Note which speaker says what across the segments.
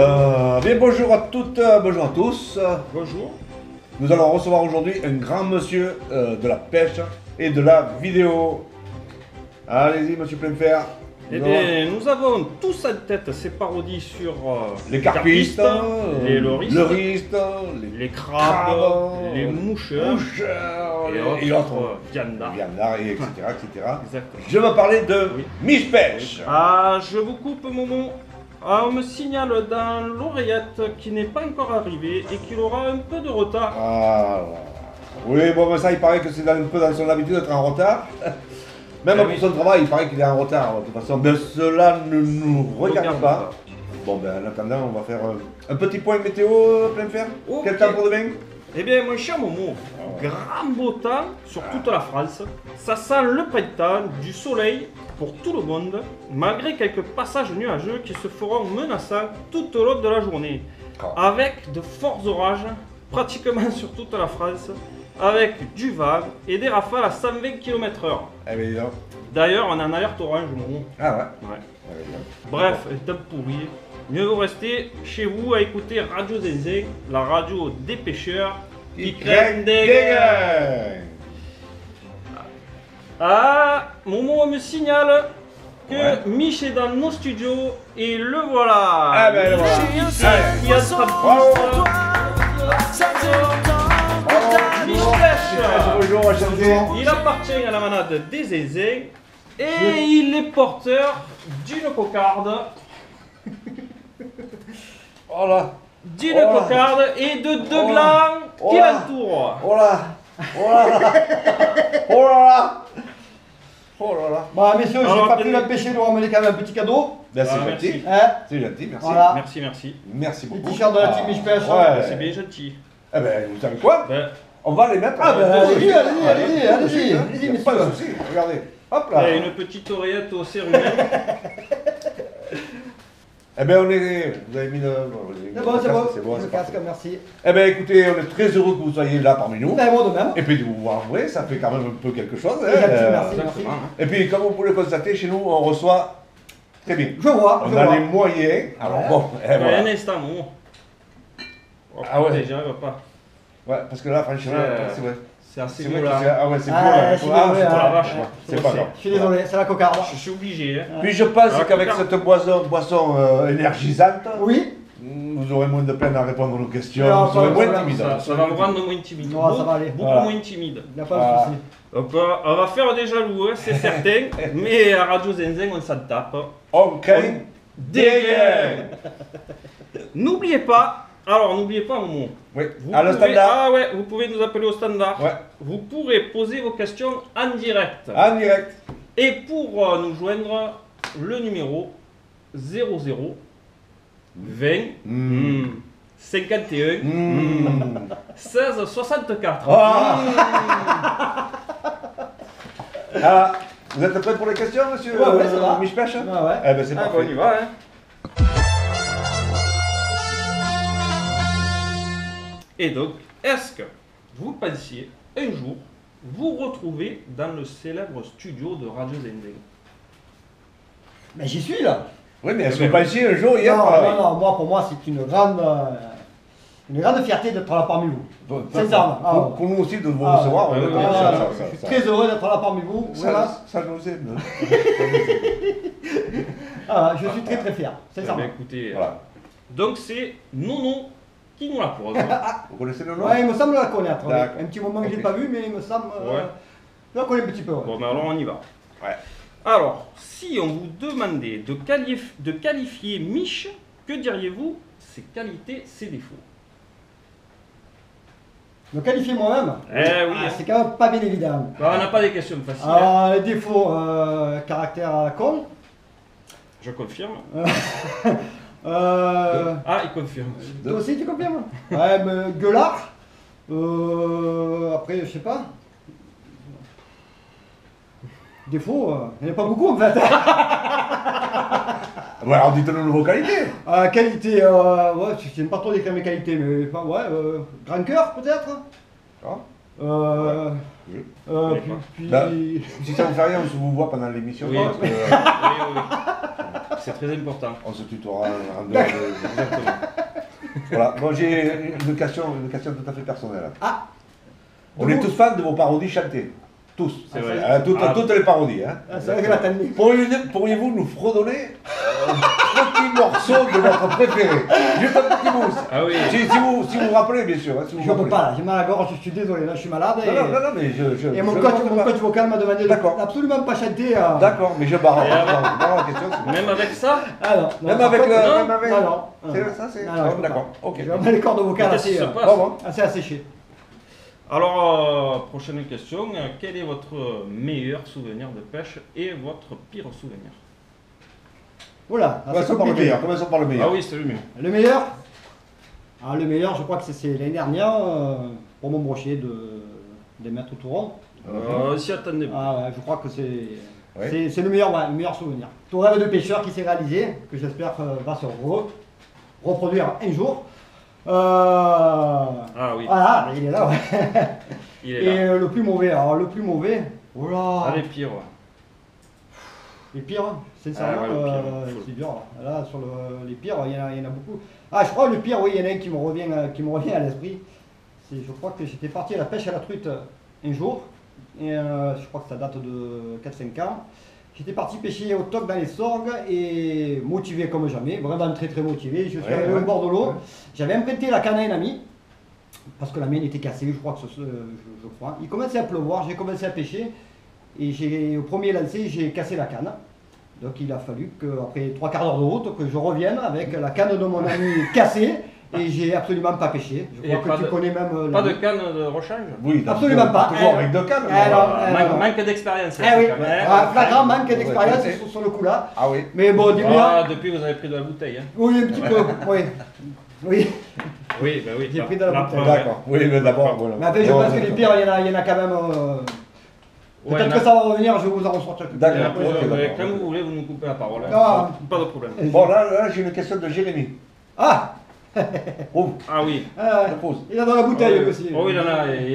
Speaker 1: Bien, bonjour à toutes, bonjour à tous.
Speaker 2: Bonjour.
Speaker 1: Nous allons recevoir aujourd'hui un grand monsieur de la pêche et de la vidéo. Allez-y, monsieur Plenfer.
Speaker 2: Eh bien, nous avons tous en tête ces parodies sur
Speaker 1: Les carpistes,
Speaker 2: les loristes, les crabes, les moucheurs, et autres viandards.
Speaker 1: etc., etc.
Speaker 2: Exactement.
Speaker 1: Je vais parler de
Speaker 2: Oui.
Speaker 1: Mich Pêche.
Speaker 2: Ah, je vous coupe, Momo. Ah, on me signale dans l'oreillette qui n'est pas encore arrivé et qu'il aura un peu de retard.
Speaker 1: Ah, oui, bon, mais ça, il paraît que c'est un peu dans son habitude d'être en retard. Même pour son travail, il paraît qu'il est en retard. De toute façon, mais cela ne nous regarde pas. Bon, ben, en attendant, on va faire un petit point météo, Plenfer.
Speaker 2: Ok.
Speaker 1: Quel temps pour demain?
Speaker 2: Eh bien, mon cher Momo, grand beau temps sur toute la France. Ça sent le printemps, du soleil pour tout le monde, malgré quelques passages nuageux qui se feront menaçants tout au long de la journée. Avec de forts orages, pratiquement sur toute la France, avec du vent et des rafales à 120 km/h.
Speaker 1: Eh bien, dis donc.
Speaker 2: D'ailleurs, on est en alerte orange, Momo.
Speaker 1: Ah ouais.
Speaker 2: Ouais.
Speaker 1: Eh bien, dis donc.
Speaker 2: Bref, un temps pourri. Mieux vaut rester chez vous à écouter Radio Zinzin, la radio des pêcheurs qui craignent des gueules. Ah, Momo me signale que Mich est dans nos studios et le voilà.
Speaker 1: Ah ben le voilà.
Speaker 2: Qui attrape Mich Pêche.
Speaker 1: Bonjour, enchanté.
Speaker 2: Il appartient à la manade des Zinzin et il est porteur d'une cocarde.
Speaker 1: Oh là.
Speaker 2: D'une
Speaker 1: Oh là.
Speaker 2: cocarde et de deux
Speaker 1: Oh là.
Speaker 2: glands
Speaker 1: Oh
Speaker 2: qui
Speaker 1: là.
Speaker 2: l'entourent.
Speaker 1: Oh là. Oh là là. Oh là là. Oh là là.
Speaker 3: Bah messieurs, j'ai
Speaker 2: Alors,
Speaker 3: pas pu
Speaker 2: tenez.
Speaker 3: l'empêcher de ramener quand même un petit cadeau.
Speaker 1: Ben, c'est
Speaker 2: Ah,
Speaker 1: gentil.
Speaker 2: merci.
Speaker 3: Hein,
Speaker 1: C'est gentil, merci.
Speaker 3: Voilà.
Speaker 2: Merci, merci.
Speaker 1: Merci
Speaker 3: les
Speaker 1: beaucoup.
Speaker 3: t-shirts de la team Mich Pêche.
Speaker 1: Ouais.
Speaker 2: C'est bien gentil.
Speaker 1: Eh ben, vous savez quoi?
Speaker 2: Ben,
Speaker 1: On va les mettre.
Speaker 3: Ah ben allez-y, allez-y, allez-y,
Speaker 1: Tout de suite,
Speaker 3: allez-y,
Speaker 1: hein.
Speaker 3: allez-y,
Speaker 1: Y a Pas de
Speaker 3: messieurs.
Speaker 1: souci. Regardez. Hop
Speaker 2: il y a
Speaker 1: là.
Speaker 2: une petite oreillette au cérumen.
Speaker 1: Eh ben, on est. Vous avez mis le.
Speaker 3: C'est bon, c'est bon.
Speaker 1: C'est bon,
Speaker 3: Le
Speaker 1: c'est
Speaker 3: casque,
Speaker 1: parfait.
Speaker 3: merci.
Speaker 1: Eh ben, écoutez, on est très heureux que vous soyez là parmi nous.
Speaker 3: Ben moi de même.
Speaker 1: Et puis de vous voir jouer, ça fait quand même un peu quelque chose.
Speaker 3: C'est gentil, merci, merci.
Speaker 2: Exactement. hein.
Speaker 1: Et puis, comme vous pouvez le constater, chez nous, on reçoit très bien.
Speaker 3: Je vois,
Speaker 1: On
Speaker 3: je
Speaker 1: a
Speaker 3: vois.
Speaker 1: les moyens. Alors
Speaker 3: Ouais.
Speaker 1: bon, eh,
Speaker 2: Un
Speaker 1: voilà.
Speaker 2: instant, Momo. Oh,
Speaker 1: Ah ouais.
Speaker 2: J'y arrive pas.
Speaker 1: Ouais, parce que là, franchement, c'est vrai.
Speaker 2: C'est assez
Speaker 1: C'est vrai
Speaker 2: beau
Speaker 1: que
Speaker 2: là.
Speaker 1: c'est. Ah ouais, c'est beau
Speaker 3: Ah,
Speaker 1: là.
Speaker 3: c'est
Speaker 1: Ah,
Speaker 3: beau,
Speaker 1: c'est
Speaker 3: ouais,
Speaker 1: pour la
Speaker 3: ouais,
Speaker 1: vache,
Speaker 3: ouais.
Speaker 1: moi. C'est pas grave.
Speaker 3: Je suis désolé, c'est la cocarde.
Speaker 2: Je suis obligé. Hein.
Speaker 1: Puis je pense
Speaker 2: Ah,
Speaker 1: qu'avec
Speaker 2: cocarde.
Speaker 1: cette boisson énergisante,
Speaker 3: Oui.
Speaker 1: vous aurez moins de peine à répondre à nos questions.
Speaker 3: Non,
Speaker 1: Vous serez
Speaker 3: pas de
Speaker 1: moins
Speaker 3: problème,
Speaker 1: timide.
Speaker 2: Ça va me rendre moins timide.
Speaker 3: Non, ça va aller.
Speaker 2: Beaucoup
Speaker 1: Voilà.
Speaker 2: moins timide.
Speaker 3: Il n'y a pas
Speaker 1: Voilà.
Speaker 3: de souci.
Speaker 2: Donc, on va faire des jaloux, hein, c'est certain. Mais à Radio Zinzin, on s'en tape.
Speaker 1: On craint
Speaker 2: Des gueules. N'oubliez pas, alors n'oubliez pas, Momo.
Speaker 1: Oui,
Speaker 2: Vous
Speaker 1: à le
Speaker 2: pouvez-
Speaker 1: standard.
Speaker 2: Ah ouais, vous pouvez nous appeler au standard.
Speaker 1: Ouais,
Speaker 2: Vous pourrez poser vos questions en direct.
Speaker 1: en direct.
Speaker 2: Et pour nous joindre, le numéro 00 20
Speaker 1: Mm.
Speaker 2: 51
Speaker 1: Mmh.
Speaker 2: 16 64.
Speaker 1: Ah.
Speaker 2: Mmh.
Speaker 1: Ah, vous êtes prêts pour les questions, monsieur
Speaker 3: Ouais, ouais, ça va.
Speaker 1: Mich Pêche?
Speaker 3: Ouais, ouais.
Speaker 1: Eh ben, c'est
Speaker 2: Ah,
Speaker 1: parfait.
Speaker 2: bon, on y va, hein. Et donc, est-ce que vous pensiez un jour vous retrouver dans le célèbre studio de Radio Zinzin?
Speaker 3: Mais j'y suis là.
Speaker 1: Oui, mais est-ce que vous pensiez un jour hier?
Speaker 3: Non, non, non, moi pour moi c'est une grande fierté d'être là parmi vous. Sincèrement. Ah, ouais.
Speaker 1: Pour nous aussi de vous
Speaker 3: Ah,
Speaker 1: recevoir.
Speaker 2: ouais,
Speaker 1: on est
Speaker 2: ouais,
Speaker 1: comme
Speaker 2: ouais,
Speaker 1: ça,
Speaker 2: ouais,
Speaker 1: ça,
Speaker 3: Je suis
Speaker 1: ça,
Speaker 3: très heureux d'être là parmi vous. Voilà.
Speaker 1: ça nous aime.
Speaker 3: Ah, je suis très très fier,
Speaker 2: Eh
Speaker 3: sincèrement.
Speaker 2: bien, écoutez,
Speaker 1: Voilà.
Speaker 2: donc c'est Nono qui nous la pose.
Speaker 1: Vous connaissez le nom?
Speaker 3: Ouais, il me semble la connaître. oui.
Speaker 1: D'accord.
Speaker 3: Un petit moment que je l'ai
Speaker 1: Ok.
Speaker 3: pas vu, mais il me semble.
Speaker 2: Ouais.
Speaker 3: Je la connais un petit peu. Ouais.
Speaker 2: Bon, mais alors on y va.
Speaker 1: Ouais.
Speaker 2: Alors, si on vous demandait de qualifier Mich, que diriez-vous ses qualités, ses défauts?
Speaker 3: Me qualifier moi-même,
Speaker 2: Eh oui,
Speaker 3: c'est quand même pas bien évident.
Speaker 2: bah, on n'a pas des questions faciles. hein.
Speaker 3: Alors, les défauts, caractère à la con.
Speaker 2: Je confirme.
Speaker 3: Ah,
Speaker 2: il confirme.
Speaker 3: toi aussi, tu confirmes? Ouais, mais gueulard. Après, je sais pas. Défauts, il n'y en a pas beaucoup en fait.
Speaker 1: Ouais, alors dites-nous vos qualités.
Speaker 3: Qualité, ouais, je n'aime pas trop décrire mes qualités, mais pas, ouais, grand cœur peut-être.
Speaker 1: Ah.
Speaker 3: Puis,
Speaker 1: Bah, si ça vous fait rien, on se vous voit pendant l'émission.
Speaker 3: Oui.
Speaker 1: parce que,
Speaker 2: Oui, oui, oui. c'est très important.
Speaker 1: On se tutoiera en dehors de...
Speaker 2: Exactement.
Speaker 1: Voilà, moi j'ai une question tout à fait personnelle.
Speaker 3: Ah.
Speaker 1: On est tous fans de vos parodies chantées. Tous.
Speaker 2: C'est vrai.
Speaker 1: Toutes les parodies. Hein.
Speaker 3: Ah, c'est vrai que l'attendais.
Speaker 1: Pourriez-vous nous fredonner un petit morceau de votre préféré? Juste un petit bout.
Speaker 2: Ah oui.
Speaker 1: Si vous vous rappelez, bien sûr. Hein, si vous
Speaker 3: Je ne peux
Speaker 1: rappelez.
Speaker 3: pas, là, j'ai mal à la gorge, je suis désolé, là je suis malade.
Speaker 1: Non, mais
Speaker 3: Et mon coach vocal m'a demandé
Speaker 1: D'accord.
Speaker 3: absolument pas chanter.
Speaker 1: D'accord, mais je barre.
Speaker 2: Et
Speaker 1: la question.
Speaker 2: Même avec ça,
Speaker 3: Ah non.
Speaker 1: Même
Speaker 3: par
Speaker 1: avec
Speaker 3: contre,
Speaker 1: le.
Speaker 2: non,
Speaker 1: Même avec.
Speaker 3: non.
Speaker 1: Ça, c'est.
Speaker 3: Non, je peux
Speaker 1: D'accord,
Speaker 3: pas.
Speaker 1: ok.
Speaker 3: J'ai vraiment les cordes vocales
Speaker 2: qu'est-ce qui
Speaker 3: assez,
Speaker 2: se passe?
Speaker 1: Bon.
Speaker 3: assez asséchées.
Speaker 2: Alors, prochaine question. Quel est votre meilleur souvenir de pêche et votre pire souvenir?
Speaker 3: Voilà, là, c'est
Speaker 1: Commençons par le
Speaker 3: compliqué.
Speaker 1: meilleur. Commençons par le meilleur.
Speaker 2: Ah oui, c'est le mieux.
Speaker 3: Le meilleur le meilleur, je crois que c'est l'année dernière, pour mon brochet des maîtres tourons.
Speaker 2: Si attendez.
Speaker 3: Ah ouais, je crois que
Speaker 1: Ouais.
Speaker 3: c'est le meilleur souvenir. Tout rêve de pêcheur qui s'est réalisé, que j'espère va se reproduire un jour.
Speaker 2: Ah oui,
Speaker 3: Voilà, il est là, ouais.
Speaker 2: il est
Speaker 3: Et
Speaker 2: là.
Speaker 3: le plus mauvais, oh là,
Speaker 2: Allez, pire, ouais.
Speaker 3: les pires, sincèrement,
Speaker 2: Ah ouais, le pire,
Speaker 3: c'est dur. Là, sur les pires, il y en a beaucoup. Ah, je crois que le pire, oui, il y en a un qui me revient à l'esprit. Je crois que j'étais parti à la pêche à la truite un jour, et je crois que ça date de 4-5 ans. J'étais parti pêcher au toc dans les sorgues et motivé comme jamais, vraiment très très motivé. Je suis arrivé au bord de l'eau, j'avais emprunté la canne à un ami, parce que la mienne était cassée, je crois. Je crois. Il commençait à pleuvoir, j'ai commencé à pêcher, et au premier lancer, j'ai cassé la canne. Donc il a fallu qu'après 3 quarts d'heure de route, que je revienne avec la canne de mon ami cassée, et j'ai absolument pas pêché. Je
Speaker 2: Et
Speaker 3: crois que tu connais même...
Speaker 2: Pas de canne de rechange?
Speaker 1: Oui,
Speaker 3: Absolument pas.
Speaker 1: Toujours avec deux cannes.
Speaker 2: Manque d'expérience.
Speaker 3: Ah oui,
Speaker 2: quand même.
Speaker 3: flagrant manque d'expérience
Speaker 1: Ouais.
Speaker 3: sur le coup là.
Speaker 1: Ah oui.
Speaker 3: Mais bon, dis-moi.
Speaker 2: Ah, depuis, vous avez pris de la bouteille. Hein.
Speaker 3: Oui, un petit peu. Oui. Oui.
Speaker 2: Oui, bah oui.
Speaker 3: J'ai pris de la bouteille.
Speaker 2: preuve,
Speaker 1: D'accord. Oui, mais d'abord, voilà.
Speaker 3: Mais après, je pense que les pires, il y en a quand même.
Speaker 2: Ouais,
Speaker 3: Peut-être que ça va revenir, je vous en ressortir.
Speaker 1: D'accord.
Speaker 2: Et après,
Speaker 1: Ok,
Speaker 2: mais
Speaker 1: d'accord.
Speaker 2: quand vous voulez, vous nous coupez la parole. Hein.
Speaker 3: Non.
Speaker 2: Pas de problème.
Speaker 1: Bon, là j'ai une question de Jérémy.
Speaker 3: Ah,
Speaker 1: Oh,
Speaker 2: Ah oui.
Speaker 1: je pose.
Speaker 3: il a dans la bouteille
Speaker 2: Oh,
Speaker 3: aussi.
Speaker 2: oh, il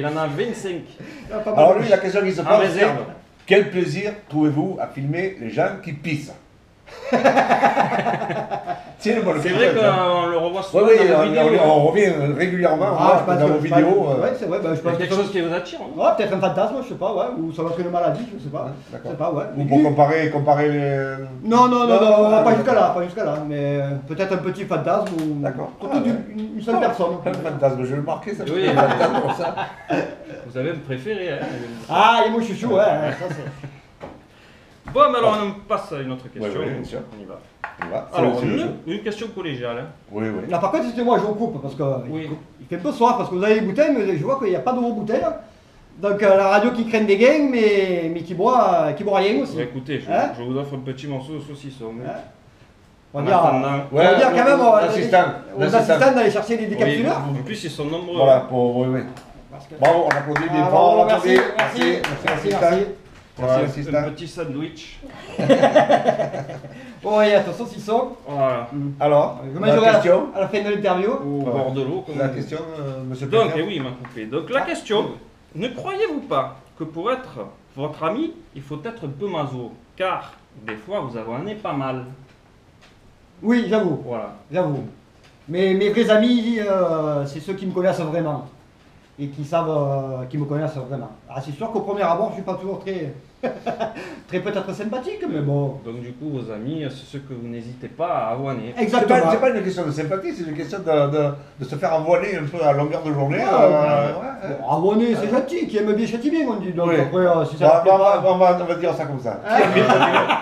Speaker 2: en a 25.
Speaker 3: Il a pas mal
Speaker 1: Alors
Speaker 3: de-
Speaker 1: lui, la question qui se
Speaker 2: En
Speaker 1: pose, c'est
Speaker 2: réserve.
Speaker 1: quel plaisir trouvez-vous à filmer les gens qui pissent? C'est le bon
Speaker 2: C'est vrai qu'on le revoit souvent
Speaker 1: Oui,
Speaker 2: dans vos vidéos.
Speaker 1: on revient régulièrement
Speaker 3: Ah, je pense
Speaker 1: dans
Speaker 3: que-
Speaker 1: vos vidéos.
Speaker 3: Ouais, c'est vrai, bah, je
Speaker 2: Il y a
Speaker 3: pense que
Speaker 2: quelque chose qui vous attire. Hein.
Speaker 3: Ouais, peut-être un fantasme, je sais pas, ouais, ou ça va être une maladie, je sais pas. Je
Speaker 1: D'accord.
Speaker 3: sais pas, ouais.
Speaker 1: Ou pour comparer les...
Speaker 3: Non,
Speaker 1: Non,
Speaker 3: pas jusqu'à là, mais peut-être un petit fantasme ou
Speaker 1: D'accord.
Speaker 3: surtout
Speaker 1: Ah, ouais.
Speaker 3: une seule personne.
Speaker 1: Un fantasme, je vais le marquer, ça.
Speaker 2: Oui.
Speaker 1: Un fantasme comme ça.
Speaker 2: Vous avez un préféré. Hein.
Speaker 3: Ah, il est mon chouchou, ouais, ça c'est.
Speaker 2: Bon, mais alors on passe à une autre question.
Speaker 1: Oui, bien sûr.
Speaker 2: On y va.
Speaker 1: On va.
Speaker 2: Alors,
Speaker 1: C'est le jeu.
Speaker 2: une question collégiale. Hein.
Speaker 1: Oui, oui.
Speaker 3: Là, par contre, c'était moi, je vous coupe parce que
Speaker 2: Oui.
Speaker 3: il fait un peu soif parce que vous avez les bouteilles, mais je vois qu'il n'y a pas de vos bouteilles. Donc la radio qui craigne des gains, mais qui boit rien aussi.
Speaker 2: Bah, écoutez,
Speaker 3: Hein
Speaker 2: je vous offre un petit morceau de saucisson.
Speaker 3: Hein On
Speaker 2: En
Speaker 3: va dire,
Speaker 2: attendant.
Speaker 3: on va dire quand même
Speaker 1: l'assistant.
Speaker 3: aux assistants d'aller chercher des
Speaker 2: Oui,
Speaker 3: décapsuleurs.
Speaker 2: en plus, ils sont nombreux.
Speaker 1: Voilà, pour... Oui, oui.
Speaker 3: Parce que-
Speaker 1: Bravo, on applaudit des
Speaker 3: Ah,
Speaker 1: fois, on
Speaker 3: bravo, merci,
Speaker 1: applaudit.
Speaker 3: merci.
Speaker 1: Merci,
Speaker 2: Voilà,
Speaker 1: assistant.
Speaker 2: un petit sandwich.
Speaker 3: Bon, il y a ton saucisson.
Speaker 2: Voilà.
Speaker 1: Alors,
Speaker 3: Je
Speaker 1: la
Speaker 3: mangerai
Speaker 1: question
Speaker 3: à la fin de l'interview.
Speaker 2: Au
Speaker 1: Ouais.
Speaker 2: bord de l'eau. comme
Speaker 1: La
Speaker 2: on dit.
Speaker 1: question, monsieur
Speaker 2: Donc,
Speaker 1: Pétain.
Speaker 2: oui, il m'a coupé. Donc, la question, ne croyez-vous pas que pour être votre ami, il faut être un peu maso? Car, des fois, vous avez un nez pas mal.
Speaker 3: Oui, j'avoue.
Speaker 2: Voilà.
Speaker 3: J'avoue. Mais mes vrais amis, c'est ceux qui me connaissent vraiment. Et qui savent, qui me connaissent vraiment. Ah, c'est sûr qu'au premier abord, je suis pas toujours très, très peut-être sympathique, mais bon.
Speaker 2: Donc, du coup, vos amis, c'est ceux que vous n'hésitez pas à avoiner.
Speaker 3: Exactement.
Speaker 1: C'est pas une question de sympathie, c'est une question de se faire envoyer un peu à longueur de journée.
Speaker 3: Ouais. Bon, abonné, c'est gentil, qui aime bien châtie bien, on dit. Donc
Speaker 1: Oui.
Speaker 3: après, si ça
Speaker 1: Bon,
Speaker 3: ne plaît pas.
Speaker 1: on va dire ça comme ça.
Speaker 3: Ah.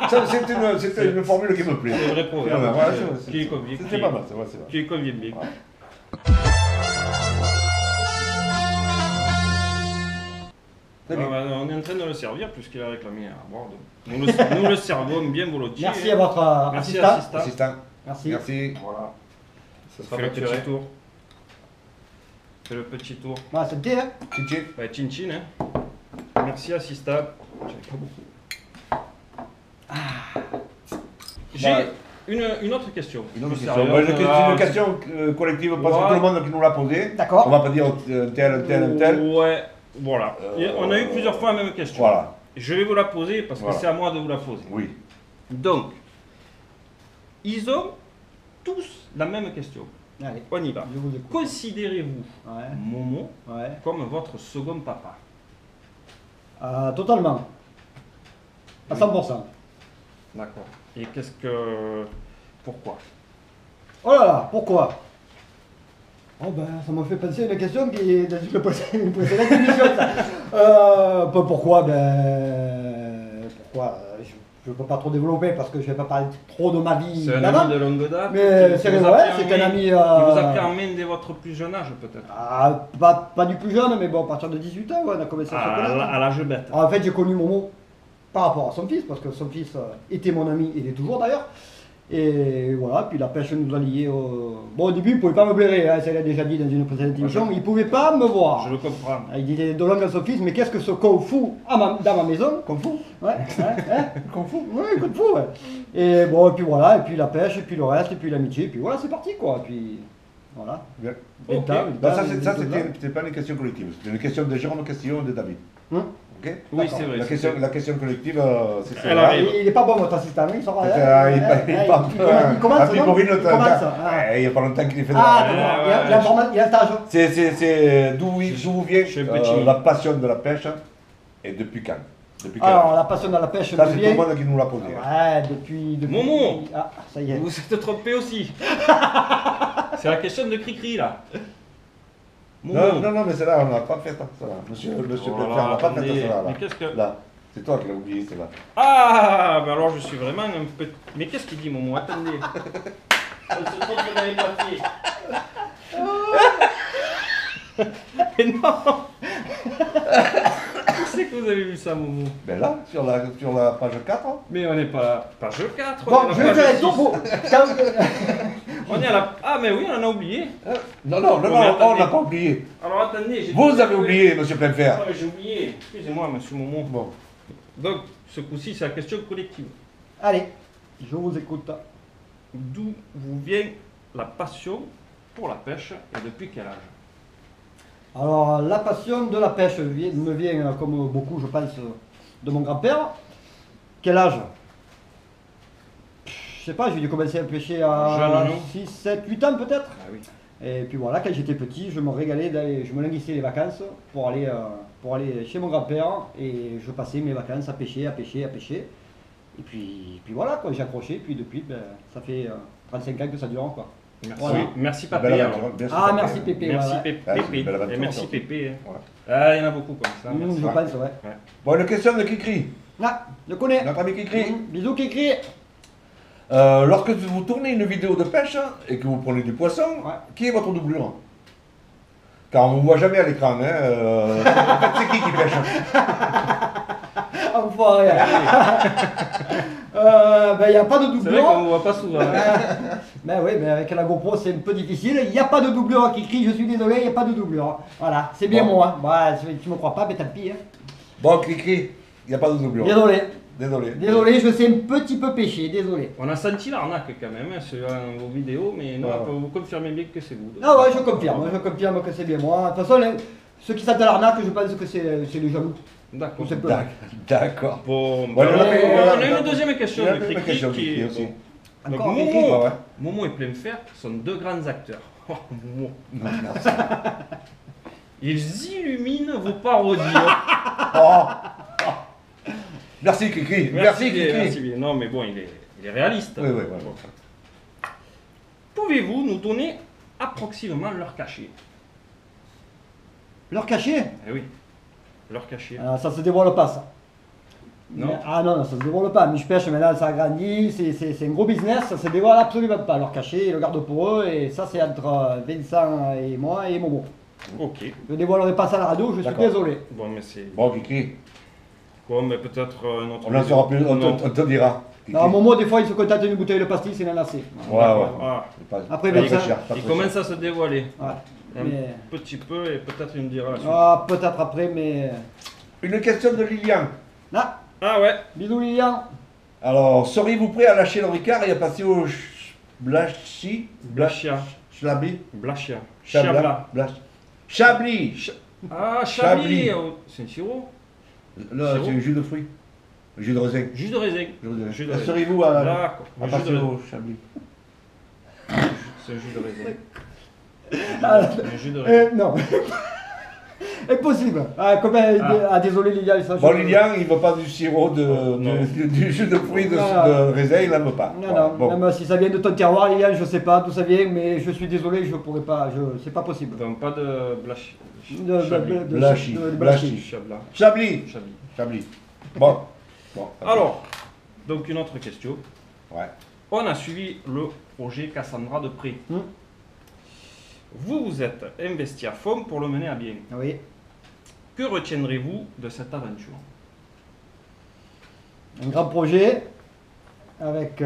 Speaker 1: C'est une formule qui me plaît.
Speaker 2: C'est vrai proverbe.
Speaker 1: Ouais, c'est-
Speaker 2: Qui convient.
Speaker 1: C'était pas mal, c'est vrai, c'est vrai.
Speaker 2: Qui convient bien.
Speaker 1: Très bien.
Speaker 2: On est en train de le servir puisqu'il a réclamé à boire. Donc, nous le servons bien volontiers.
Speaker 3: Merci à votre
Speaker 2: Merci,
Speaker 3: assistant.
Speaker 2: assistant.
Speaker 1: Assistant,
Speaker 3: Merci.
Speaker 1: merci.
Speaker 2: Voilà.
Speaker 4: Ça sera
Speaker 2: Fais le
Speaker 4: facturé.
Speaker 2: petit tour. Fais le petit tour.
Speaker 3: Bah, c'est bien, hein.
Speaker 1: Chichi.
Speaker 2: Bah, chin chin, hein. Merci, assistant. J'avais pas beaucoup. J'ai une autre question.
Speaker 1: Une autre
Speaker 2: Plus
Speaker 1: question.
Speaker 2: sérieuse.
Speaker 1: C'est une question collective parce que
Speaker 2: Ouais.
Speaker 1: tout le monde qui nous l'a posée.
Speaker 3: D'accord.
Speaker 1: On va pas dire tel.
Speaker 2: Ouais, voilà. Et on a eu plusieurs fois la même question.
Speaker 1: Voilà.
Speaker 2: Je vais vous la poser parce que
Speaker 1: Voilà.
Speaker 2: c'est à moi de vous la poser.
Speaker 1: Oui.
Speaker 2: Donc, Ils ont tous la même question.
Speaker 3: Allez,
Speaker 2: On y va.
Speaker 3: je vous écoute.
Speaker 2: Considérez-vous
Speaker 3: Ouais,
Speaker 2: Momo
Speaker 3: ouais.
Speaker 2: comme votre second papa?
Speaker 3: Totalement. À 100%.
Speaker 2: D'accord. Et qu'est-ce que... Pourquoi?
Speaker 3: Oh là là, pourquoi? Oh ben, ça m'a fait penser à une question qui est dans une précédente émission, ça. Pourquoi? Pourquoi? Je ne peux pas trop développer parce que je ne vais pas parler trop de ma vie
Speaker 2: C'est un
Speaker 3: d'avant.
Speaker 2: ami de longue date.
Speaker 3: Mais
Speaker 2: qui
Speaker 3: c'est
Speaker 2: vous
Speaker 3: vrai,
Speaker 2: a pris en
Speaker 3: c'est un
Speaker 2: main-
Speaker 3: ami...
Speaker 2: qui vous a pris en main dès votre plus jeune âge, peut-être?
Speaker 3: Pas du plus jeune, mais bon, à partir de 18 ans, ouais, on a commencé à se connaître.
Speaker 2: À l'âge bête.
Speaker 3: En fait, j'ai connu Momo par rapport à son fils, parce que son fils était mon ami, il est toujours d'ailleurs. Et voilà, puis la pêche nous a liés au... Bon, au début, il ne pouvait pas me blairer, hein, ça il a déjà dit dans une précédente émission, il ne pouvait pas me voir.
Speaker 2: Je le comprends.
Speaker 3: Il disait de langue à son fils, mais qu'est-ce que ce kung fu dans ma maison?
Speaker 1: Kung Fu.
Speaker 3: Ouais, hein?
Speaker 1: Kung Fu.
Speaker 3: Oui, kung fu, ouais. Et bon, et puis voilà, et puis la pêche, et puis le reste, et puis l'amitié, et puis voilà, c'est parti quoi. Et puis voilà.
Speaker 1: Bien.
Speaker 3: Et
Speaker 2: Ok.
Speaker 1: Bah, ça, c'était pas une question collective, c'était une question de Jérôme, une question de David.
Speaker 3: Hein?
Speaker 1: Ok.
Speaker 2: Oui,
Speaker 3: D'accord.
Speaker 2: c'est vrai.
Speaker 1: La question collective, c'est
Speaker 2: Elle
Speaker 1: ça.
Speaker 2: arrive.
Speaker 3: Il n'est pas bon votre assistant, hein, il sort
Speaker 1: Il commence.
Speaker 3: il commence, non? Il commence.
Speaker 1: Il n'y a pas longtemps qu'il est fait.
Speaker 3: Ah,
Speaker 2: Ouais,
Speaker 3: d'accord.
Speaker 2: ouais,
Speaker 3: Il y a un stage.
Speaker 1: C'est d'où vient
Speaker 2: je suis un peu timide.
Speaker 1: la passion de la pêche et depuis quand? Depuis quel
Speaker 3: Alors,
Speaker 1: âge?
Speaker 3: la passion de la pêche
Speaker 1: Ça,
Speaker 3: me
Speaker 1: c'est tout
Speaker 3: vient.
Speaker 1: le monde qui nous l'a posé.
Speaker 3: Ouais, depuis.
Speaker 2: Momo.
Speaker 3: Ah, ça y est.
Speaker 2: Vous vous êtes trompé aussi. C'est la question de Cricri, là.
Speaker 1: Non, mais c'est là, on n'a pas fait ça. Là. Monsieur
Speaker 2: Voilà,
Speaker 1: Préfet, on n'a pas fait
Speaker 2: attendez,
Speaker 1: ça. Là.
Speaker 2: mais qu'est-ce que...
Speaker 1: Là, c'est toi qui l'as oublié, c'est là.
Speaker 2: Ah, ben alors je suis vraiment un peu... Mais qu'est-ce qu'il dit, Momo? Attendez. On se trompe dans les papiers. Mais non. Où c'est que vous avez vu ça, Momo?
Speaker 1: Ben là, sur la page 4.
Speaker 2: Mais on n'est pas là. Page 4.
Speaker 3: Bon,
Speaker 2: on est
Speaker 3: je
Speaker 2: à
Speaker 3: vais
Speaker 2: la
Speaker 3: faire
Speaker 2: page
Speaker 3: un tour
Speaker 2: 6.
Speaker 3: pour.
Speaker 2: On est à la... Ah, mais oui, on en a oublié.
Speaker 1: Non,
Speaker 2: mais
Speaker 1: on
Speaker 2: attendez.
Speaker 1: n'a pas oublié.
Speaker 2: Alors attendez, j'ai...
Speaker 1: Vous avez oublié, monsieur Plein-Fer.
Speaker 2: Ah, j'ai oublié. Excusez-moi, monsieur Momo.
Speaker 1: Bon.
Speaker 2: Donc, ce coup-ci, c'est la question collective.
Speaker 3: Allez, je vous écoute.
Speaker 2: D'où vous vient la passion pour la pêche et depuis quel âge?
Speaker 3: Alors, la passion de la pêche me vient, comme beaucoup, je pense, de mon grand-père. Quel âge? Je sais pas, j'ai dû commencer à pêcher à
Speaker 2: Jeune, non?
Speaker 3: 6, 7, 8 ans peut-être.
Speaker 2: Ah oui.
Speaker 3: Et puis voilà, quand j'étais petit, je me régalais, je me languissais les vacances pour aller chez mon grand-père et je passais mes vacances à pêcher. Et puis voilà, quoi, j'ai accroché, puis depuis, ben, ça fait 35 ans que ça dure, quoi.
Speaker 2: Merci,
Speaker 3: Voilà.
Speaker 2: merci
Speaker 1: Belle
Speaker 2: Papé.
Speaker 1: aventure,
Speaker 2: alors.
Speaker 1: bien sûr,
Speaker 3: Ah,
Speaker 1: Papé.
Speaker 3: merci Pépé.
Speaker 2: Merci
Speaker 3: ouais, ouais.
Speaker 2: Pépé.
Speaker 1: Ah, c'est une belle aventure,
Speaker 2: Et merci
Speaker 1: ça.
Speaker 2: Pépé.
Speaker 1: Ouais.
Speaker 2: Ah, il y en a beaucoup comme ça.
Speaker 3: Mmh,
Speaker 2: merci.
Speaker 3: je pense, ouais.
Speaker 1: Bon, une question de Kikri.
Speaker 3: Ah, je connais.
Speaker 1: Notre ami Kikri.
Speaker 3: Bisous Kikri.
Speaker 1: Lorsque vous tournez une vidéo de pêche et que vous prenez du poisson,
Speaker 3: Ouais.
Speaker 1: qui est votre doublure? Car on ne vous voit jamais à l'écran. Hein. En fait, c'est qui pêche?
Speaker 3: Enfoiré. Ben, il n'y a pas de
Speaker 2: C'est vrai qu'on
Speaker 3: doublure.
Speaker 2: ne voit pas souvent. hein.
Speaker 3: Ben oui, mais avec la GoPro, c'est un peu difficile. Il n'y a pas de doublure qui crie, je suis désolé, il n'y a pas de doublure. Voilà, c'est bien
Speaker 1: Bon.
Speaker 3: moi. Bah, tu me crois pas, mais tant pis. Hein.
Speaker 1: Bon, Kikri, il n'y a pas de doublure.
Speaker 3: Désolé.
Speaker 1: Désolé.
Speaker 3: Désolé, je sais un petit peu pêcher, désolé.
Speaker 2: On a senti l'arnaque quand même hein, sur vos vidéos, mais non,
Speaker 1: Ouais.
Speaker 2: on peut vous confirmer bien que c'est vous.
Speaker 3: Ah ouais, je confirme que c'est bien moi. De toute façon, ceux qui sentent l'arnaque, je pense que c'est les jaloux.
Speaker 2: D'accord.
Speaker 3: Tout simplement.
Speaker 1: D'accord.
Speaker 2: Bon,
Speaker 1: Ouais,
Speaker 2: ben,
Speaker 1: on
Speaker 2: on a une deuxième question
Speaker 1: Il y a
Speaker 2: de
Speaker 1: une
Speaker 2: Cricri
Speaker 1: question de
Speaker 2: qui
Speaker 1: Cricri
Speaker 2: est...
Speaker 1: aussi.
Speaker 2: bon. Donc
Speaker 3: Encore
Speaker 2: Momo,
Speaker 3: Cricri.
Speaker 1: Ouais.
Speaker 2: Momo et Plein-Fer sont deux grands acteurs. Oh, Momo.
Speaker 1: Merci.
Speaker 2: Ils illuminent vos parodies.
Speaker 1: Oh. Merci Kikri. Merci
Speaker 2: bien,
Speaker 1: Kikri.
Speaker 2: merci bien. Non, mais bon, il est réaliste.
Speaker 1: Oui, oui, oui.
Speaker 2: Pouvez-vous nous donner approximativement leur cachet?
Speaker 3: Leur cachet.
Speaker 2: Eh oui, leur cachet.
Speaker 3: Ça se dévoile pas, ça.
Speaker 2: Non.
Speaker 3: Mais- ah non, ça se dévoile pas. Mais je pêche maintenant, ça agrandit. C'est un gros business. Ça se dévoile absolument pas. Leur cachet, ils le gardent pour eux. Et ça, c'est entre Vincent et moi et Momo.
Speaker 2: Ok.
Speaker 3: Je ne dévoilerai pas ça à la radio, je suis
Speaker 1: D'accord.
Speaker 3: désolé.
Speaker 2: Bon, mais c'est...
Speaker 1: Bon, Kikri,
Speaker 2: Bon, mais peut-être un autre...
Speaker 1: on en saura plus, on
Speaker 2: Non.
Speaker 1: te dira. Kikri.
Speaker 3: Non, Momo, des fois, il se contente d'une bouteille de pastis, c'est assez.
Speaker 1: Ouais, ouais.
Speaker 2: Ah,
Speaker 1: Pas-
Speaker 3: Après,
Speaker 1: pas
Speaker 3: Vincent,
Speaker 1: très cher, pas
Speaker 2: il
Speaker 1: très
Speaker 2: commence
Speaker 1: cher.
Speaker 2: à se dévoiler.
Speaker 3: Ouais.
Speaker 2: Un
Speaker 3: Mais-
Speaker 2: petit peu et peut-être il me dira la suite.
Speaker 3: Ah, peut-être après, mais.
Speaker 1: Une question de Lilian.
Speaker 3: Ah,
Speaker 2: Ah ouais.
Speaker 3: bisous Lilian.
Speaker 1: Alors, seriez-vous prêt à lâcher le Ricard et à passer au Blachi
Speaker 2: Blachia.
Speaker 1: Chablis
Speaker 2: Blachia.
Speaker 1: Chabla
Speaker 2: Chabla.
Speaker 1: Blach- Chablis
Speaker 2: Ah, Chablis.
Speaker 1: Chablis.
Speaker 2: C'est un sirop.
Speaker 1: Là,
Speaker 2: Sirop.
Speaker 1: c'est un jus de fruits. Jus de raisin.
Speaker 2: Jus de raisin. Jus de raisin.
Speaker 1: Assurez-vous à
Speaker 2: D'accord. Un jus
Speaker 1: passer
Speaker 2: de-
Speaker 1: au Chablis.
Speaker 2: C'est un jus de raisin.
Speaker 3: Ah,
Speaker 2: Un jus de raisin.
Speaker 3: non. Impossible. Désolé Lilian. Ça,
Speaker 1: Bon, Lilian, il ne veut pas du sirop
Speaker 2: Non.
Speaker 1: du jus de fruits de
Speaker 3: Non.
Speaker 1: raisin, il n'aime pas.
Speaker 3: Non,
Speaker 1: Voilà,
Speaker 3: non,
Speaker 1: bon.
Speaker 3: même si ça vient de ton terroir, Lilian, je sais pas d'où ça vient, mais je suis désolé, je pourrais pas, c'est pas possible.
Speaker 2: Donc pas de blachi.
Speaker 1: Blachi. Blachi.
Speaker 2: Chablis.
Speaker 1: Chablis.
Speaker 2: Chablis.
Speaker 1: Chablis. Bon. Bon.
Speaker 2: Alors, donc une autre question.
Speaker 1: Ouais.
Speaker 2: On a suivi le projet Cassandra de près.
Speaker 3: Hmm.
Speaker 2: Vous vous êtes investi à fond pour le mener à bien.
Speaker 3: Oui.
Speaker 2: Que retiendrez-vous de cette aventure?
Speaker 3: Un grand projet avec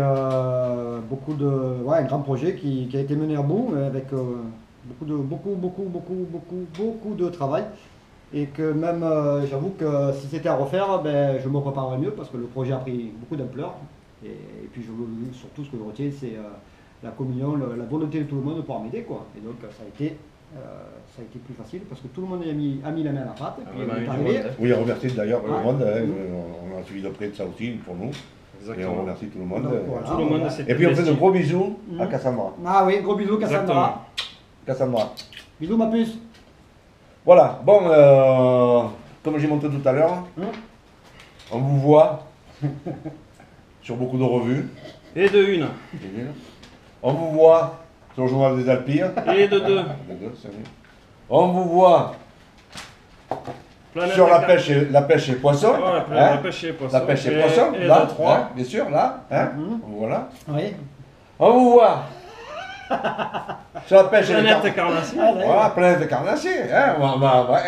Speaker 3: beaucoup de, ouais, un grand projet qui a été mené à bout, mais avec beaucoup de travail. Et que même, j'avoue que si c'était à refaire, ben, je me préparerais mieux parce que le projet a pris beaucoup d'ampleur. Et puis surtout, ce que je retiens, c'est la communion, la volonté de tout le monde de pouvoir m'aider, quoi. Et donc, ça a été plus facile parce que tout le monde a mis la main à la pâte. Et puis,
Speaker 2: vraiment
Speaker 3: on est
Speaker 2: eu du
Speaker 3: arrivé.
Speaker 2: monde, hein.
Speaker 1: Oui, on remercie d'ailleurs le
Speaker 3: Ouais.
Speaker 1: monde. Hein,
Speaker 3: Mmh.
Speaker 1: on a suivi de près de ça aussi pour nous. Et on
Speaker 2: Exactement.
Speaker 1: remercie tout le monde.
Speaker 3: Donc, voilà.
Speaker 2: Tout le monde s'est
Speaker 1: Et puis on fait de
Speaker 2: investi.
Speaker 1: gros bisous à
Speaker 3: Mmh.
Speaker 1: Cassandra.
Speaker 3: Ah oui, gros bisous, Cassandra.
Speaker 2: Exactement.
Speaker 1: Cassandra.
Speaker 3: Bisous, ma puce.
Speaker 1: Voilà, bon, comme j'ai montré tout à l'heure, on vous voit sur beaucoup de revues.
Speaker 2: Et de une.
Speaker 1: On vous voit sur le journal des Alpires.
Speaker 2: Et de deux.
Speaker 1: On vous voit
Speaker 2: Planète
Speaker 1: sur
Speaker 2: de quatre.
Speaker 1: la pêche et poisson.
Speaker 2: Ouais,
Speaker 1: hein.
Speaker 2: la pêche et poisson.
Speaker 1: La pêche et poisson,
Speaker 2: Et
Speaker 1: là,
Speaker 2: de trois.
Speaker 1: hein, bien sûr, là. Hein,
Speaker 3: Mhm.
Speaker 1: voilà.
Speaker 3: Oui.
Speaker 1: On vous voit sur la pêche et les
Speaker 2: Planète carnassier.
Speaker 3: Ah, là,
Speaker 1: Voilà, plein de carnassiers. Hein,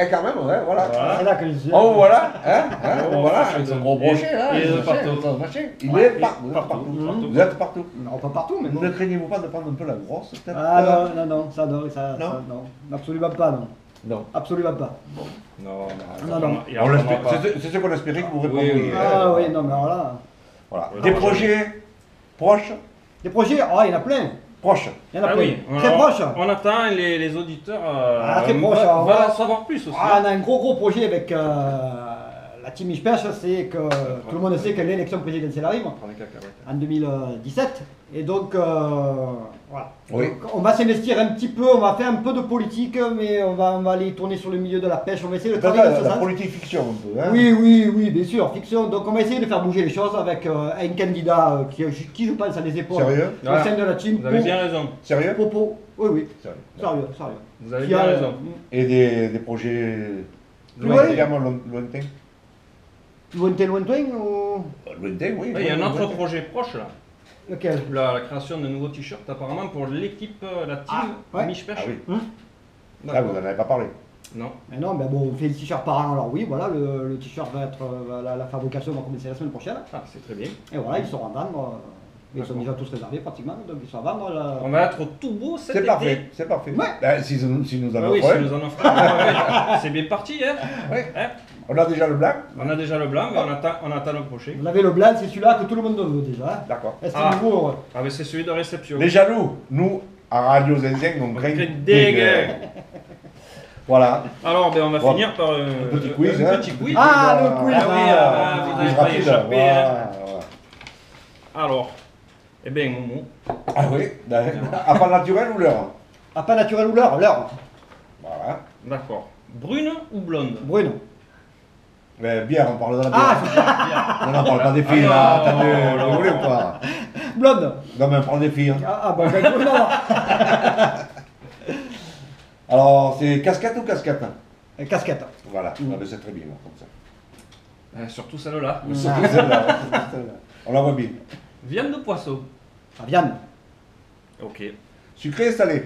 Speaker 1: et quand même, ouais, voilà.
Speaker 3: C'est là que je suis.
Speaker 1: On vous voit là, hein,
Speaker 2: Oh,
Speaker 1: voilà,
Speaker 2: ça,
Speaker 1: avec
Speaker 2: c'est
Speaker 1: son gros
Speaker 2: et-
Speaker 1: brochet, là.
Speaker 2: et de
Speaker 1: le
Speaker 2: partout.
Speaker 1: machin, son machin. Il
Speaker 2: Ouais,
Speaker 1: est
Speaker 2: et
Speaker 1: partout. Vous êtes
Speaker 2: partout.
Speaker 1: partout.
Speaker 2: Partout.
Speaker 1: Vous êtes partout.
Speaker 3: Non, pas partout, mais bon.
Speaker 1: Ne craignez-vous pas de prendre un peu la grosse, peut-être
Speaker 3: Ah non, ça non,
Speaker 1: Non.
Speaker 3: non. Absolument pas, non.
Speaker 1: Non.
Speaker 3: Absolument pas.
Speaker 2: Non,
Speaker 3: Non.
Speaker 2: il y
Speaker 1: On
Speaker 2: a
Speaker 1: l'espère-
Speaker 2: vraiment pas.
Speaker 1: C'est ce qu'on espérait que vous
Speaker 2: Oui,
Speaker 1: répondiez.
Speaker 2: oui.
Speaker 3: Ah oui, non, mais alors là.
Speaker 1: Voilà.
Speaker 2: Ouais,
Speaker 1: Des
Speaker 2: non,
Speaker 1: projets proches.
Speaker 3: Des projets, ah, il y en a plein.
Speaker 1: Proches.
Speaker 3: Il y en a
Speaker 2: Ah
Speaker 3: plein.
Speaker 2: oui,
Speaker 3: Très
Speaker 2: alors,
Speaker 3: proche.
Speaker 2: On attend les auditeurs.
Speaker 3: Ah, très proche, alors,
Speaker 2: va
Speaker 3: voilà.
Speaker 2: en savoir plus aussi.
Speaker 3: Ah, on a un gros projet avec la team Ichperche, c'est que tout le monde sait que l'élection présidentielle arrive
Speaker 2: Prends des cacahuètes.
Speaker 3: en 2017. Et donc, voilà.
Speaker 1: Oui.
Speaker 3: Donc, on va s'investir un petit peu, on va faire un peu de politique, mais on va aller tourner sur le milieu de la pêche, on va essayer de
Speaker 1: La,
Speaker 3: travailler dans ce
Speaker 1: la
Speaker 3: sens.
Speaker 1: politique fiction, un peu. Hein.
Speaker 3: Oui, bien sûr, fiction. Donc on va essayer de faire bouger les choses avec un candidat qui je pense a les épaules
Speaker 1: Sérieux
Speaker 3: au sein de la team.
Speaker 2: Vous avez bien raison.
Speaker 1: Sérieux
Speaker 3: Oui,
Speaker 1: Sérieux.
Speaker 3: sérieux.
Speaker 2: Vous avez
Speaker 3: Qui a-
Speaker 2: bien raison.
Speaker 1: Et des projets
Speaker 3: Ouais.
Speaker 1: lointains, lointains.
Speaker 3: Lointain ou...
Speaker 1: Lointains, oui.
Speaker 2: Il y a un autre
Speaker 1: lointains.
Speaker 2: projet proche là.
Speaker 3: Lequel
Speaker 2: La création de nouveaux t-shirts apparemment pour l'équipe, la team
Speaker 3: Ah, ouais.
Speaker 2: Mich Pêche.
Speaker 1: Ah oui.
Speaker 3: Hum
Speaker 1: Là,
Speaker 2: D'accord.
Speaker 1: vous n'en avez pas parlé.
Speaker 2: Non.
Speaker 3: Mais non, mais bon, on fait le t-shirt par an, alors oui, voilà, le t-shirt va être... la fabrication va commencer la semaine prochaine.
Speaker 2: Ah, c'est très bien.
Speaker 3: Et voilà, ils seront à vendre. Ils sont
Speaker 2: D'accord.
Speaker 3: déjà tous réservés pratiquement, donc ils sont à vendre. Là.
Speaker 2: On va être tout beau cet
Speaker 1: C'est
Speaker 2: été.
Speaker 1: parfait, c'est parfait.
Speaker 3: Ouais.
Speaker 1: Ben, si nous en
Speaker 2: Ah oui,
Speaker 1: offrent
Speaker 2: si
Speaker 1: un.
Speaker 2: nous en offrons. Ouais. C'est bien parti, hein.
Speaker 1: Ouais.
Speaker 2: Hein.
Speaker 1: On a déjà le blanc.
Speaker 2: On a déjà le blanc, mais on attend le prochain.
Speaker 3: Vous avez le blanc, c'est celui-là que tout le monde veut déjà. Hein.
Speaker 1: D'accord.
Speaker 3: Est-ce
Speaker 2: Ah.
Speaker 3: que vous...
Speaker 2: Ah, mais c'est celui de réception.
Speaker 1: Les jaloux, nous, à Radio Zinzin, on craint
Speaker 2: craint
Speaker 1: des
Speaker 2: des
Speaker 1: gueules. Voilà.
Speaker 2: Alors, ben, on va
Speaker 1: Bon.
Speaker 2: finir par un
Speaker 1: petit quiz,
Speaker 2: un
Speaker 1: hein.
Speaker 2: petit quiz.
Speaker 3: Ah, le quiz.
Speaker 2: Ah oui, vous
Speaker 1: Quiz
Speaker 2: n'avez pas
Speaker 1: rapide,
Speaker 2: échappé.
Speaker 1: voilà,
Speaker 2: Hein.
Speaker 1: voilà.
Speaker 2: Alors, eh bien, Momo.
Speaker 1: Ah oui, à pas naturel ou l'heure.
Speaker 3: Ah, pas naturel ou l'heure.
Speaker 1: Voilà.
Speaker 2: D'accord. Brune ou blonde?
Speaker 3: Bruno.
Speaker 1: Mais bière, on parle de la
Speaker 3: Ah,
Speaker 1: bière. Non, on parle pas des filles là,
Speaker 2: Ah,
Speaker 1: attendez,
Speaker 2: non,
Speaker 1: vous voulez ou pas?
Speaker 3: blonde.
Speaker 1: Non, mais on parle des filles. Hein.
Speaker 3: Bon, ben, non.
Speaker 1: Alors, c'est casquette ou casquette?
Speaker 3: Casquette.
Speaker 1: Voilà, ah, ben, c'est très bien, comme ça.
Speaker 2: Surtout celle-là.
Speaker 1: Surtout celle-là, surtout celle-là. On la voit bien.
Speaker 2: Viande de poisson.
Speaker 3: La viande.
Speaker 2: Ok.
Speaker 1: Sucré et salé.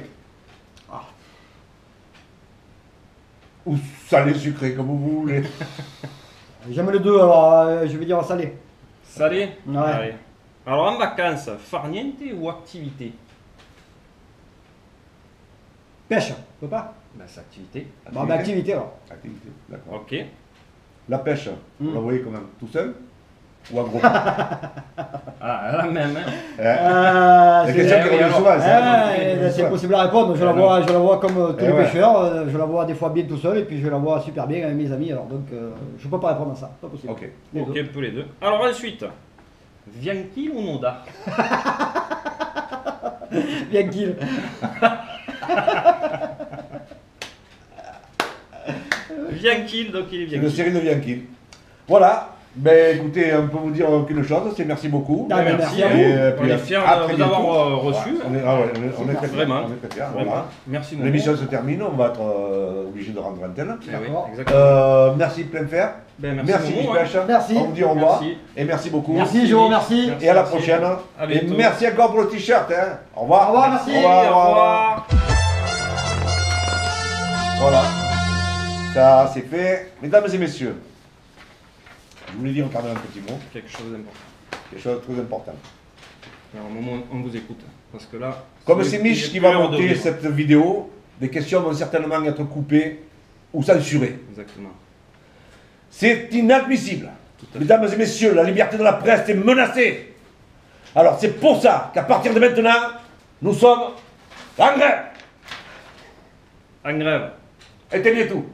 Speaker 3: Ah.
Speaker 1: Ou salé sucré, comme vous voulez.
Speaker 3: J'aime les deux, alors je vais dire salé.
Speaker 2: Salé?
Speaker 3: Ouais.
Speaker 2: Allez. Alors, en vacances, farniente ou activité?
Speaker 3: Pêche, peut pas.
Speaker 2: Ben, c'est activité.
Speaker 3: Bon, ben, activité alors.
Speaker 1: Activité, d'accord.
Speaker 2: Ok.
Speaker 1: La pêche, vous
Speaker 3: Mm.
Speaker 1: la voyez quand même tout seul. Ou un gros
Speaker 2: Ah, la même. Hein.
Speaker 1: La question qui revient souvent,
Speaker 3: c'est possible à répondre. Je la vois comme tous les
Speaker 1: ouais.
Speaker 3: pêcheurs. Je la vois des fois bien tout seul et puis je la vois super bien avec mes amis. Alors donc, je peux pas répondre à ça. Pas possible.
Speaker 1: Ok.
Speaker 3: Les
Speaker 2: Ok,
Speaker 3: deux.
Speaker 2: un peu les deux. Alors ensuite, Vianchi ou Noda?
Speaker 3: Bien qu'il.
Speaker 2: Vianchi, donc il est
Speaker 1: C'est une
Speaker 2: Vianchi.
Speaker 1: série de Bianchi. Voilà. Ben écoutez, on peut vous dire qu'une chose, c'est merci beaucoup.
Speaker 3: Ah, ben, merci à vous.
Speaker 2: On est fiers de vous avoir reçu.
Speaker 1: On est très fiers.
Speaker 2: Vraiment.
Speaker 1: On est très fiers.
Speaker 2: Vraiment.
Speaker 1: Voilà.
Speaker 2: Merci Momo.
Speaker 1: L'émission se termine, on va être obligé de rendre l'antenne.
Speaker 2: Eh oui,
Speaker 3: D'accord.
Speaker 2: exactement.
Speaker 1: Merci plein fer.
Speaker 2: Ben,
Speaker 1: Merci
Speaker 2: Momo,
Speaker 1: Biche.
Speaker 2: hein.
Speaker 3: Merci.
Speaker 1: On vous dit au revoir.
Speaker 2: Merci.
Speaker 1: Et merci beaucoup.
Speaker 3: Merci Jo, merci.
Speaker 1: Et à la prochaine.
Speaker 2: À
Speaker 1: Et
Speaker 2: bientôt.
Speaker 1: merci encore pour le t-shirt. Hein. Au revoir.
Speaker 3: Au revoir, merci.
Speaker 1: Au revoir.
Speaker 2: Au revoir.
Speaker 1: Voilà. Ça, c'est fait. Mesdames et messieurs, je voulais dire quand même un petit mot.
Speaker 2: Quelque chose d'important.
Speaker 1: Quelque chose de très important.
Speaker 2: Alors Momo, on vous écoute. Parce que là.
Speaker 1: Comme c'est Mich qui va monter cette vidéo, des questions vont certainement être coupées ou censurées.
Speaker 2: Exactement.
Speaker 1: C'est inadmissible. Mesdames et messieurs, la liberté de la presse est menacée. Alors c'est pour ça qu'à partir de maintenant, nous sommes en grève.
Speaker 2: En grève.
Speaker 1: Éteignez tout.